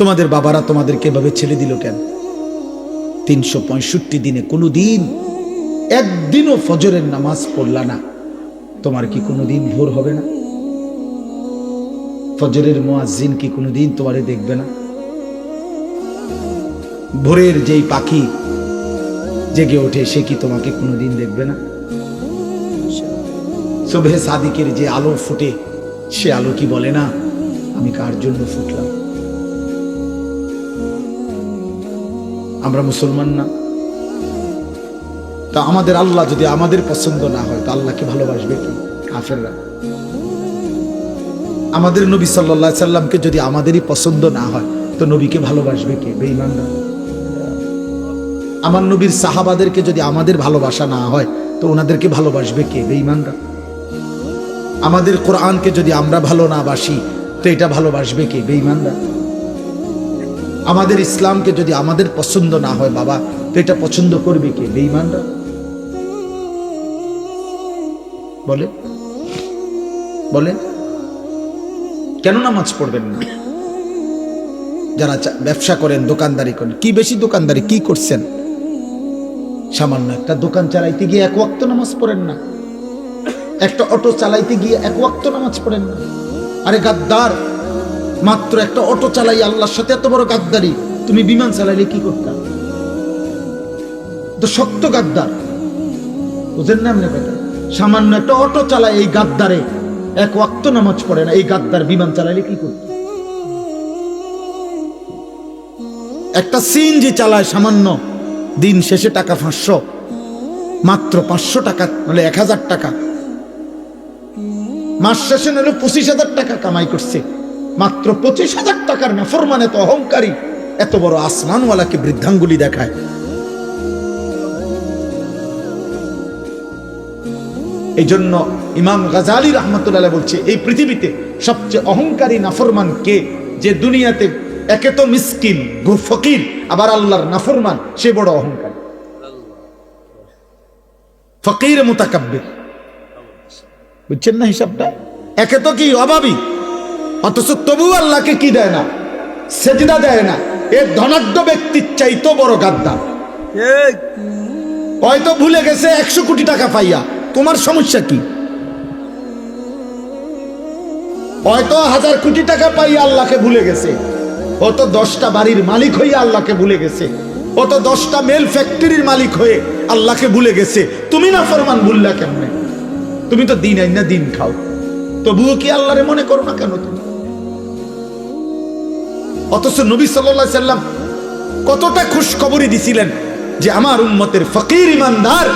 তোমাদের বাবারা তোমাদেরকে এভাবে ছেড়ে দিল কেন? 365 দিনে কোনো দিন একদিনও ফজরের নামাজ পড়লা না, তোমার কি কোনোদিন ভোর হবে না? ফজরের মুয়াজ্জিন কি কোনোদিন তোমারে দেখবে না? ভোরের যেই পাখি জেগে ওঠে সে কি তোমাকে কোনোদিন দেখবে না? সুবহে সাদিকের যে আলো ফুটে সে আলো কি বলে না আমি কার জন্য ফুটলাম? আমরা মুসলমান না? তা আমাদের আল্লাহ যদি আমাদের পছন্দ না হয় তো আল্লাহকে ভালোবাসবে কি? কাফেররা। আমাদের নবী সাল্লাল্লাহু আলাইহি সাল্লামকে যদি আমাদেরই পছন্দ না হয় তো নবীকে ভালোবাসবে কে? বেঈমানরা। আমার নবীর সাহাবাদেরকে যদি আমাদের ভালোবাসা না হয় তো ওনাদেরকে ভালোবাসবে কে? বেঈমানরা। আমাদের কোরআনকে যদি আমরা ভালো না বাসি তো এটা ভালোবাসবে কে? বেঈমানরা। আমাদের ইসলামকে যদি আমাদের পছন্দ না হয় বাবা তো এটা পছন্দ করবে কে? বেঈমানরা। বলে বলে কেন নামাজ পড়বেন না? যারা ব্যবসা করেন, দোকানদারি করেন, কি বেশি দোকানদারি কি করছেন? সামান্য একটা দোকান চালাইতে গিয়ে এক ওয়াক্ত নামাজ পড়েন না, একটা অটো চালাইতে গিয়ে এক ওয়াক্ত নামাজ পড়েন না। আরে গাদ্দার, মাত্র একটা অটো চালাই আল্লাহর সাথে এত বড় গাদ্দারি, তুমি বিমান চালাইলে কি করতাম? তো শক্ত গাদ্দার, বুঝেন না? এমনি কথা, সামান্য একটা অটো চালায় এই গাদ্দারে এক ওয়াক্ত নামাজ পড়ে না, এই গাদ্দার বিমান চালাইলে কি করত? একটা সিএনজি চালায় সামান্য, দিন শেষে টাকা 500, মাত্র 500 টাকা নাহলে 1000 টাকা, মাস শেষে নাহলে 25,000 টাকা কামাই করছে, মাত্র 25,000 টাকার নাফরমান এত অহংকারী, এত বড় আসমানওয়ালাকে বৃদ্ধাঙ্গুলি দেখায়। এই জন্য ইমাম গাজালি রাহমাতুল্লাহ বলছে এই পৃথিবীতে সবচেয়ে অহংকারী নাফরমান কে? যে দুনিয়াতে একে তো মিসকিন ফকির আবার আল্লাহর নাফরমান, সে বড় অহংকারী। ফকির মুতাকাব্বির, বুঝছেন না হিসাবটা? একে তো কি অভাবী, অথচ তবু আল্লাহকে কি দেয় না? সেজদা দেয় না। এ ধনাঢ্য ব্যক্তির চাইতো বড় গাদ্দার। হয়তো ভুলে গেছে 100 কোটি টাকা পাইয়া, তোমার সমস্যা কি? হয়তো 1000 কোটি টাকা পাইয়া আল্লাহকে ভুলে গেছে, ও তো 10টা বাড়ির মালিক হয়ে আল্লাহকে ভুলে গেছে, ও তো 10টা মেল ফ্যাক্টরির মালিক হয়ে আল্লাহকে ভুলে গেছে। তুমি না ফরমান ভুললা কেমনে? তুমি তো দিন আইনা দিন খাও, তবুও কি আল্লাহরে মনে করো না কেন তুমি? অথচ নবী সাল্লাল্লাহু আলাইহি সাল্লাম কতটা খুশখবরি দিছিলেন যে আমার উম্মতের ফকির ইমানদার,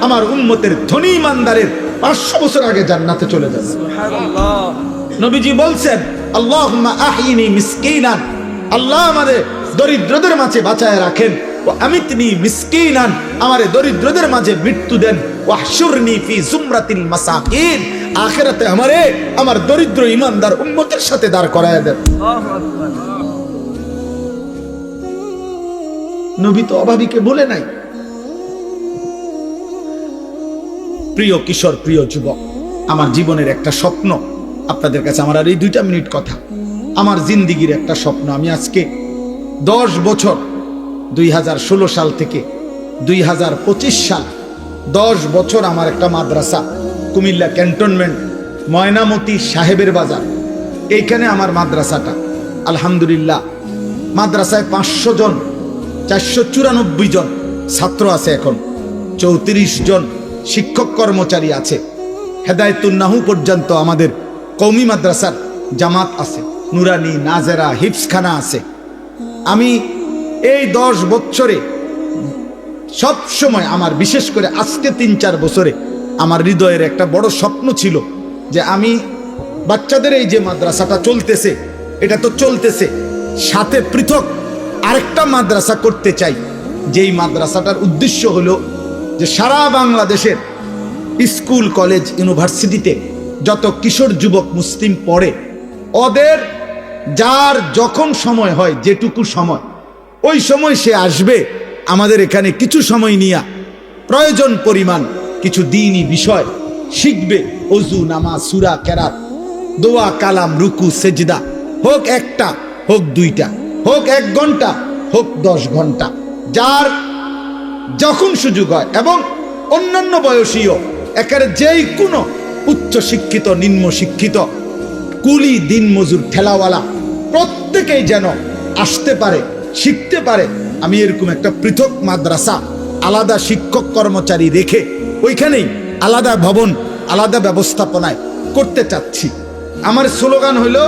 আমার উম্মতের ধনী ইমানদারের 500 বছর আগে জান্নাতে চলে যাবে। সুবহানাল্লাহ। নবীজি বলছেন আল্লাহুম্মা আহিনি মিসকিনান, আল্লাহ আমাদের দরিদ্রদের মাঝে বাঁচায় রাখেন, ও আমিতনি মিসকিনান, আমারে দরিদ্রদের মাঝে মৃত্যু দেন, ওয়াহশুরনি ফি জুমরাতিল মাসাকিন, আখিরাতে আমারে আমার দরিদ্র ইমানদার উম্মতের সাথে দাঁড় করায় দেন। আল্লাহু আকবার। নবী তো অভাবীকে বলে নাই। প্রিয় কিশোর, প্রিয় যুবক, আমার জীবনের একটা স্বপ্ন আপনাদের কাছে, আমার আর এই 2টা মিনিট কথা, আমার জিন্দিগির একটা স্বপ্ন। আমি আজকে 10 বছর, 2016 সাল থেকে 2025 সাল, 10 বছর আমার একটা মাদ্রাসা, কুমিল্লা ক্যান্টনমেন্ট ময়নামতি সাহেবের বাজার, এইখানে আমার মাদ্রাসাটা। আলহামদুলিল্লাহ, মাদ্রাসায় 500 জন, 494 জন ছাত্র আছে, এখন 34 জন শিক্ষক কর্মচারী আছে। হেদায়েতুন্নাহু পর্যন্ত আমাদের কওমি মাদ্রাসার জামাত আছে, নুরানি, নাজেরা, হিফজখানা আছে। আমি এই 10 বছরে সব সময় আমার, বিশেষ করে আজকে 3-4 বছরে আমার হৃদয়ের একটা বড় স্বপ্ন ছিল যে আমি বাচ্চাদের এই যে মাদ্রাসাটা চলতেছে, এটা তো চলতেছে, সাথে পৃথক আরেকটা মাদ্রাসা করতে চাই, যেই মাদ্রাসাটার উদ্দেশ্য হলো যে সারা বাংলাদেশের স্কুল, কলেজ, ইউনিভার্সিটিতে যত কিশোর যুবক মুসলিম পড়ে, ওদের যার যখন সময় হয়, যেটুকু সময়, ওই সময় সে আসবে আমাদের এখানে, কিছু সময় নিয়ে প্রয়োজন পরিমাণ কিছু দ্বীনি বিষয় শিখবে। ওযু, নামাজ, সূরা, কেরাত, দোয়া, কালাম, রুকু, সেজদা, হোক একটা, হোক 2টা, হোক 1 ঘন্টা, হোক 10 ঘন্টা, যার যখন সুযোগ হয়, এবং অন্যান্য বয়সীও একেবারে যেই কোনো উচ্চ শিক্ষিত, নিম্ন শিক্ষিত, কুলি, দিন মজুর, ঠেলাওয়ালা প্রত্যেকেই যেন আসতে পারে, শিখতে পারে। আমি এরকম একটা পৃথক মাদ্রাসা, আলাদা শিক্ষক কর্মচারী রেখে ওইখানেই আলাদা ভবন, আলাদা ব্যবস্থাপনায় করতে চাচ্ছি। আমার স্লোগান হলো,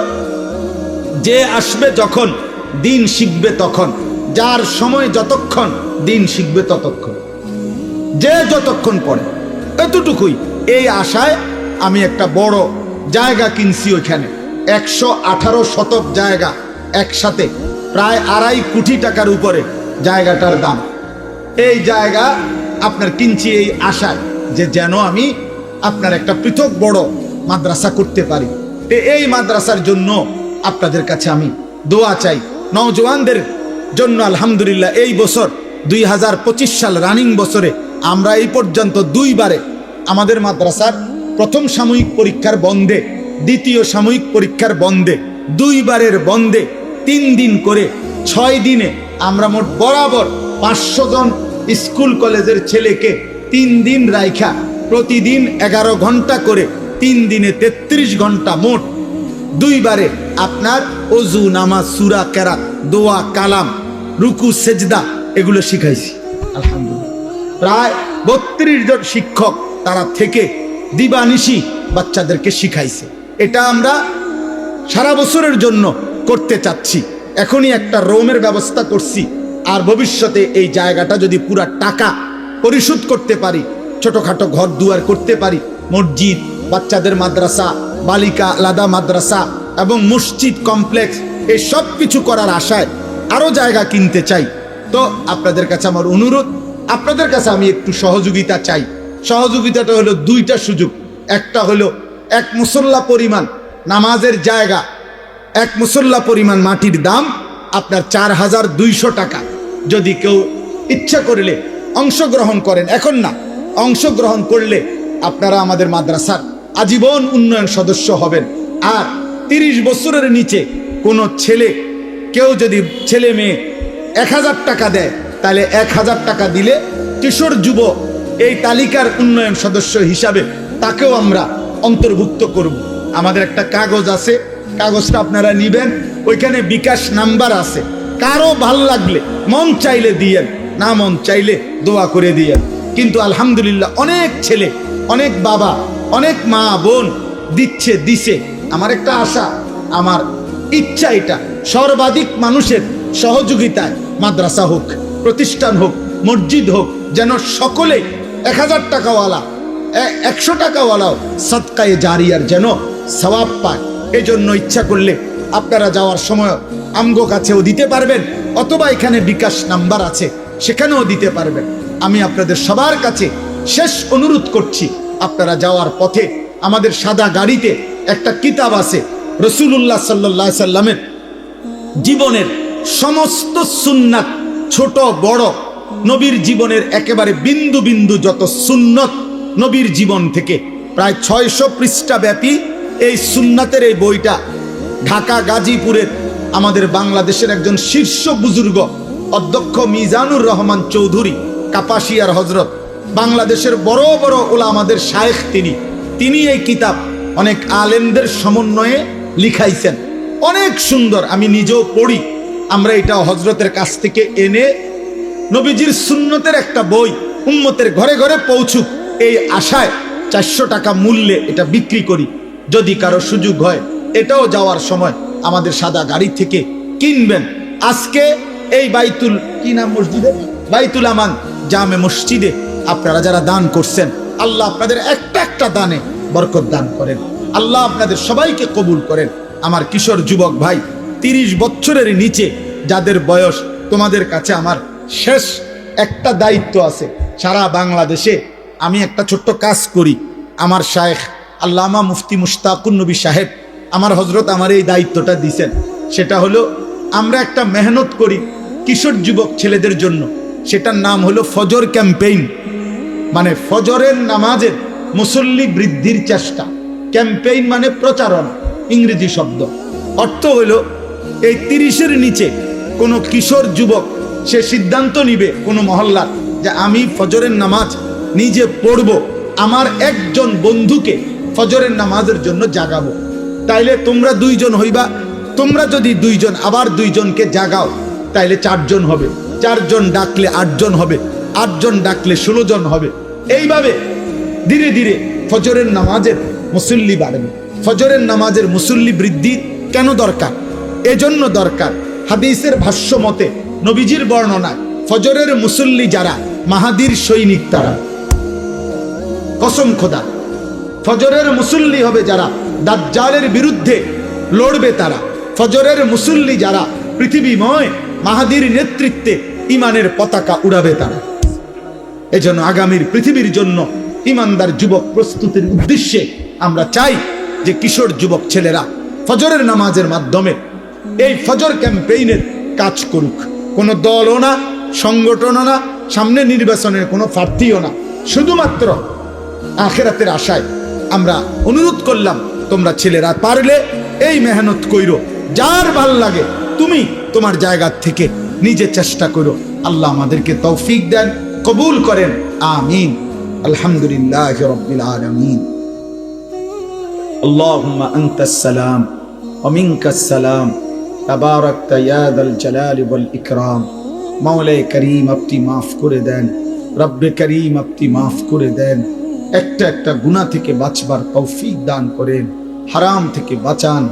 যে আসবে যখন দিন শিখবে তখন, যার সময় যতক্ষণ দিন শিখবে ততক্ষণ, যে যতক্ষণ পড়ে, এতটুকুই। এই আশায় আমি একটা বড় জায়গা কিনছি ওইখানে, 118 শতক জায়গা, একসাথে প্রায় 2.5 কোটি টাকার উপরে জায়গাটার দাম। এই জায়গা আপনার কিনছি এই আশায় যে যেন আমি আপনার একটা পৃথক বড় মাদ্রাসা করতে পারি। এই মাদ্রাসার জন্য আপনাদের কাছে আমি দোয়া চাই। নওজওয়ানদের জন্য আলহামদুলিল্লাহ এই বছর 2025 সাল রানিং বছরে আমরা এই পর্যন্ত 2 বারে আমাদের মাদ্রাসার প্রথম সাময়িক পরীক্ষার বন্ধে, দ্বিতীয় সাময়িক পরীক্ষার বন্ধে, 2 বারের বন্ধে 3 দিন করে 6 দিনে আমরা মোট বরাবর 500 জন স্কুল কলেজের ছেলেকে 3 দিন রাইখা প্রতিদিন 11 ঘন্টা করে 3 দিনে 33 ঘন্টা, মোট 2 বারে আপনার ওযু, নামাজ, সূরা, কেরাত, দোয়া, কালাম, রুকু, সেজদা এগুলো শিখাইছি। আলহামদুলিল্লাহ প্রায় 32 জন শিক্ষক তারা থেকে দিবানিশি বাচ্চাদেরকে শিখাইছে। এটা আমরা সারা বছরের জন্য করতে চাচ্ছি। এখনই একটা রুমের ব্যবস্থা করছি, আর ভবিষ্যতে এই জায়গাটা যদি পুরা টাকা পরিশোধ করতে পারি, ছোটখাটো ঘর দুয়ার করতে পারি, মসজিদ, বাচ্চাদের মাদ্রাসা, বালিকা আলাদা মাদ্রাসা এবং মসজিদ কমপ্লেক্স, এই সব কিছু করার আশায় আরো জায়গা কিনতে চাই। তো আপনাদের কাছে আমার অনুরোধ, আপনাদের কাছে আমি একটু সহযোগিতা চাই। সহযোগিতাটা হলো 2টা সুযোগ। একটা হলো 1 মুসল্লা পরিমাণ নামাজের জায়গা, 1 মুসল্লা পরিমাণ মাটির দাম আপনার 4200 টাকা। যদি কেউ ইচ্ছা করলে অংশগ্রহণ করেন, এখন না, অংশগ্রহণ করলে আপনারা আমাদের মাদ্রাসার আজীবন উন্নয়ন সদস্য হবেন। আর 30 বছরের নিচে কোনো ছেলে, কেউ যদি ছেলে মেয়ে 1000 টাকা দেয়, তাহলে 1000 টাকা দিলে কিশোর যুব এই তালিকার উন্নয়ন সদস্য হিসাবে তাকেও আমরা অন্তর্ভুক্ত করব। আমাদের একটা কাগজ আছে, কাগজটা আপনারা নিবেন, ওইখানে বিকাশ নাম্বার আছে। কারো ভাল লাগলে মন চাইলে দিয়েন, না মন চাইলে দোয়া করে দিয়েন। কিন্তু আলহামদুলিল্লাহ অনেক ছেলে, অনেক বাবা, অনেক মা বোন দিছে। আমার একটা আশা, আমার ইচ্ছা, এটা সর্বাধিক মানুষের সহযোগিতায় মাদ্রাসা হোক, প্রতিষ্ঠান হোক, মসজিদ হোক, যেন সকলে 1000 টাকাওয়ালা, 100 টাকাওয়ালাও সদকায়ে জারিয়ার যেন সওয়াব পায়। এই জন্য ইচ্ছা করলে আপনারা যাওয়ার সময় আমগো কাছেও দিতে পারবেন, অথবা এখানে বিকাশ নাম্বার আছে সেখানেও দিতে পারবেন। আমি আপনাদের সবার কাছে শেষ অনুরোধ করছি, আপনারা যাওয়ার পথে আমাদের সাদা গাড়িতে একটা কিতাব আছে, রাসূলুল্লাহ সাল্লাল্লাহু আলাইহি সাল্লামের জীবনের সমস্ত সুন্নাত, ছোট বড়, নবীর জীবনের একেবারে বিন্দু বিন্দু যত সুন্নত নবীর জীবন থেকে, প্রায় 600 পৃষ্ঠা ব্যাপী এই সুন্নাতের এই বইটা ঢাকা গাজীপুরের আমাদের বাংলাদেশের একজন শীর্ষ বুজুর্গ অধ্যক্ষ মিজানুর রহমান চৌধুরী কাপাসিয়ার হজরত, বাংলাদেশের বড় বড় উলামাদের শায়েখ তিনি এই কিতাব অনেক আলেমদের সমন্বয়ে লিখাইছেন। অনেক সুন্দর, আমি নিজেও পড়ি। আমরা এটা হজরতের কাছ থেকে এনে নবীজির সুন্নতের একটা বই উম্মতের ঘরে ঘরে পৌঁছুক, এই আশায় 400 টাকা মূল্যে এটা বিক্রি করি। যদি কারো সুযোগ হয়, এটাও যাওয়ার সময় আমাদের সাদা গাড়ি থেকে কিনবেন। আজকে এই বাইতুল, কি নাম মসজিদে, বাইতুল আমান জামে মসজিদে আপনারা যারা দান করছেন, আল্লাহ আপনাদের একটা দানে বরকত দান করেন। আল্লাহ আপনাদের সবাইকে কবুল করেন। আমার কিশোর যুবক ভাই, 30 বছরের নিচে যাদের বয়স, তোমাদের কাছে আমার শেষ একটা দায়িত্ব আছে। সারা বাংলাদেশে আমি একটা ছোট্ট কাজ করি। আমার শায়েখ আল্লামা মুফতি মুশতাকুন নবী সাহেব আমার হজরত আমার এই দায়িত্বটা দিয়েছেন। সেটা হলো আমরা একটা মেহনত করি কিশোর যুবক ছেলেদের জন্য, সেটার নাম হলো ফজর ক্যাম্পেইন। মানে ফজরের নামাজের মুসল্লি বৃদ্ধির চেষ্টা। ক্যাম্পেইন মানে প্রচারণা, ইংরেজি শব্দ। অর্থ হলো এই 30-এর নিচে কোনো কিশোর যুবক সে সিদ্ধান্ত নিবে কোনো মহল্লার যে আমি ফজরের নামাজ নিজে পড়ব, আমার একজন বন্ধুকে ফজরের নামাজের জন্য জাগাবো, তাইলে তোমরা 2 জন হইবা। তোমরা যদি 2 জন আবার 2 জনকে জাগাও, তাইলে 4 জন হবে। 4 জন ডাকলে 8 জন হবে, 8 জন ডাকলে 16 জন হবে। এইভাবে ধীরে ধীরে ফজরের নামাজের মুসল্লি বাড়বে। ফজরের নামাজের মুসল্লি বৃদ্ধি কেন দরকার? এজন্য দরকার, হাদিসের ভাষ্য মতে নবীজির বর্ণনায় ফজরের মুসল্লি যারা মাহাদির সৈনিক তারা, কসম খোদা, ফজরের মুসল্লি হবে যারা দাজ্জালের বিরুদ্ধে লড়বে তারা। ফজরের মুসল্লি যারা পৃথিবীময় মাহাদির নেতৃত্বে ইমানের পতাকা উড়াবে তারা। এজন্য আগামীর পৃথিবীর জন্য ইমানদার যুবক প্রস্তুতির উদ্দেশ্যে আমরা চাই যে কিশোর যুবক ছেলেরা ফজরের নামাজের মাধ্যমে এই ফজর ক্যাম্পেইনের কাজ করুক। কোনো দলও না, সংগঠনও না, সামনে নির্বাচনের কোনো প্রার্থীও না, শুধুমাত্র আখিরাতের আশায় আমরা অনুরোধ করলাম, তোমরা ছেলেরা পারলে এই মেহনত কইরো, যার ভাল লাগে তুমি তোমার জায়গা থেকে নিজে চেষ্টা করো। আল্লাহ আমাদেরকে তৌফিক দেন, কবুল করেন, আমিন। আলহামদুলিল্লাহ রাব্বিল আলামিন। আল্লাহুম্মা আনতাস সালাম ওয়া মিনকাস সালাম, তাবারাকতা ইয়া যাল জালালি ওয়াল ইকরাম। মাওলায়ে কারীম আপনি মাফ করে দেন, রব্বে কারীম আপনি মাফ করে দেন। একটা একটা গুনাহ থেকে বাঁচবার তৌফিক দান করেন, হারাম থেকে বাঁচান,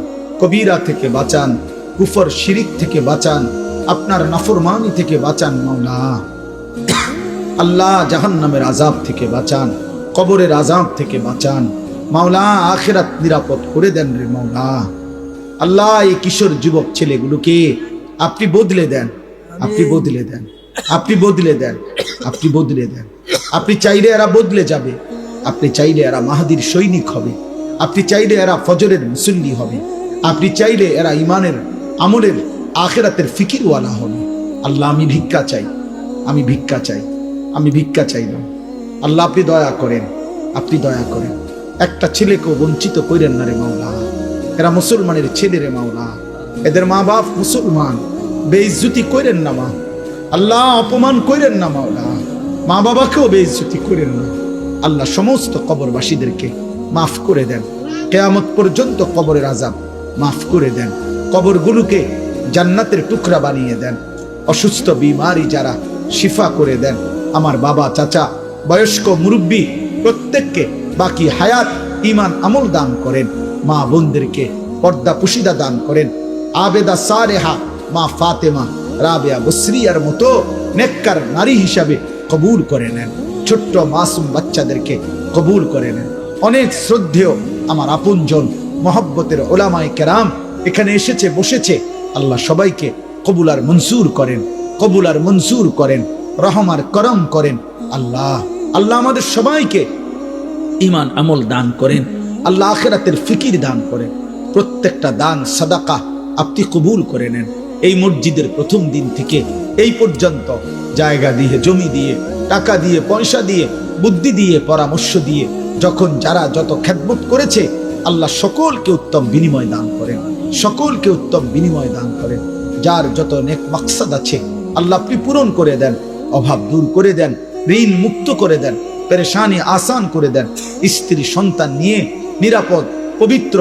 কবিরা থেকে বাঁচান, কুফর শিরিক থেকে বাঁচান, আপনার নাফরমানি থেকে বাঁচান মাওলা। আল্লাহ জাহান্নামের আযাব থেকে বাঁচান, কবরের আযাব থেকে বাঁচান মাওলা। আখিরাত নিরাপদ করে দেন রে মাওলা। আল্লাহ এই কিশোর যুবক ছেলেগুলোকে আপনি বদলে দেন, আপনি বদলে দেন, আপনি বদলে দেন, আপনি বদলে দেন। আপনি চাইলে এরা বদলে যাবে, আপনি চাইলে এরা মাহাদির সৈনিক হবে, আপনি চাইলে এরা ফজরের মুসল্লি হবে, আপনি চাইলে এরা ইমানের আমলের আখিরাতের ফিকিরওয়ালা হবে। আল্লাহ আমি ভিক্ষা চাই, আমি ভিক্ষা চাই, আমি ভিক্ষা চাইলাম। আল্লাহ আপনি দয়া করেন, আপনি দয়া করেন। একটা ছেলেকেও বঞ্চিত করেন না রে মাওলা। এরা মুসলমানের ছেলে রে মাওলা, এদের মা বাপ মুসলমান, বেইজ্জতি করেন না মা আল্লাহ, অপমান করেন না মাওলা। মা বাবাকেও বেইজ্জতি করেন না আল্লাহ। সমস্ত কবরবাসীদেরকে মাফ করে দেন, কিয়ামত পর্যন্ত কবরের আযাব মাফ করে দেন, কবরগুলোকে জান্নাতের টুকরা বানিয়ে দেন। অসুস্থ বিমারি যারা শিফা করে দেন। আমার বাবা, চাচা, বয়স্ক মুরব্বী প্রত্যেককে বাকি হায়াত ঈমান আমল দান করেন। মা বোনদেরকে পর্দা পুশিদা দান করেন। আবেদা সালেহা মা ফাতেমা রাবেয়া বসরিয়ার মতো নেককার নারী হিসাবে কবুল করে নেন। ছোট্ট মাসুম বাচ্চাদেরকে কবুল করে নেন। অনেক শ্রদ্ধেয় আমার আপনজন মহব্বতের ওলামায়ে কেরাম এখানে এসেছে, বসেছে। আল্লাহ সবাইকে কবুল আর মনসুর করেন, কবুল আর মনসুর করেন, রহম আর করম করেন। আল্লাহ আল্লাহ আমাদের সবাইকে ঈমান আমল দান করেন। আল্লাহ আখিরাতের ফিকির দান করেন। প্রত্যেকটা দান সাদাকা আপনি কবুল করে নেন। এই মসজিদের প্রথম দিন থেকে এই পর্যন্ত জায়গা দিয়ে, জমি দিয়ে, টাকা দিয়ে, পয়সা দিয়ে, বুদ্ধি দিয়ে, পরামর্শ দিয়ে যখন যারা যত খেদমত করেছে, আল্লাহ সকলকে উত্তম বিনিময় দান করেন, সকলকে উত্তম বিনিময় দান করেন। যার যত নেক মাকসাদ আছে আল্লাহ আপনি পূরণ করে দেন, অভাব দূর করে দেন, ঋণ মুক্ত করে দেন, পেরেশানি আসান করে দেন। স্ত্রী সন্তান নিয়ে নিরাপদ পবিত্র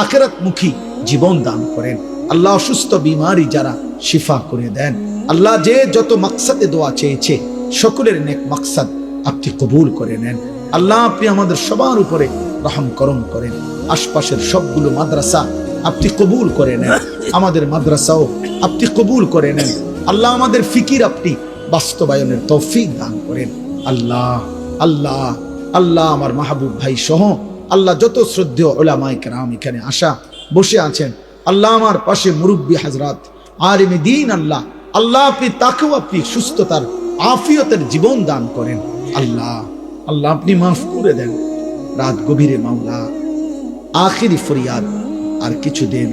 আখিরাতমুখী জীবন দান করেন। আল্লাহ অসুস্থ বিমারি যারা শিফা করে দেন। আল্লাহ যে যত মাকসাদে দোয়া চেয়েছে সকলের নেক মাকসাদ আপনি কবুল করে নেন। আল্লাহ আপনি আমাদের সবার উপরে রহম করম করেন। আশপাশের সবগুলো মাদ্রাসা আপনি কবুল করে নেন, আমাদের মাদ্রাসাও আপনি কবুল করে নেন। আল্লাহ আমাদের ফিকির আপনি বাস্তবায়নের তৌফিক দান করেন। আল্লাহ আল্লাহ আল্লাহ আমার মাহবুব ভাই সহ আল্লাহ যত শ্রদ্ধেয় উলামায়ে কেরাম এখানে আসা বসে আছেন, আল্লাহ আমার পাশে মুরব্বী হযরত আলিমে দ্বীন, আল্লাহ আল্লাহ আপনি তাকেও আপনি সুস্থতার আফিয়তের জীবন দান করেন। আল্লাহ আল্লাহ আপনি মাফ করে দেন। রাত গভীরে মাওলা আখিরি ফরিয়াদ আর কিছু দেন।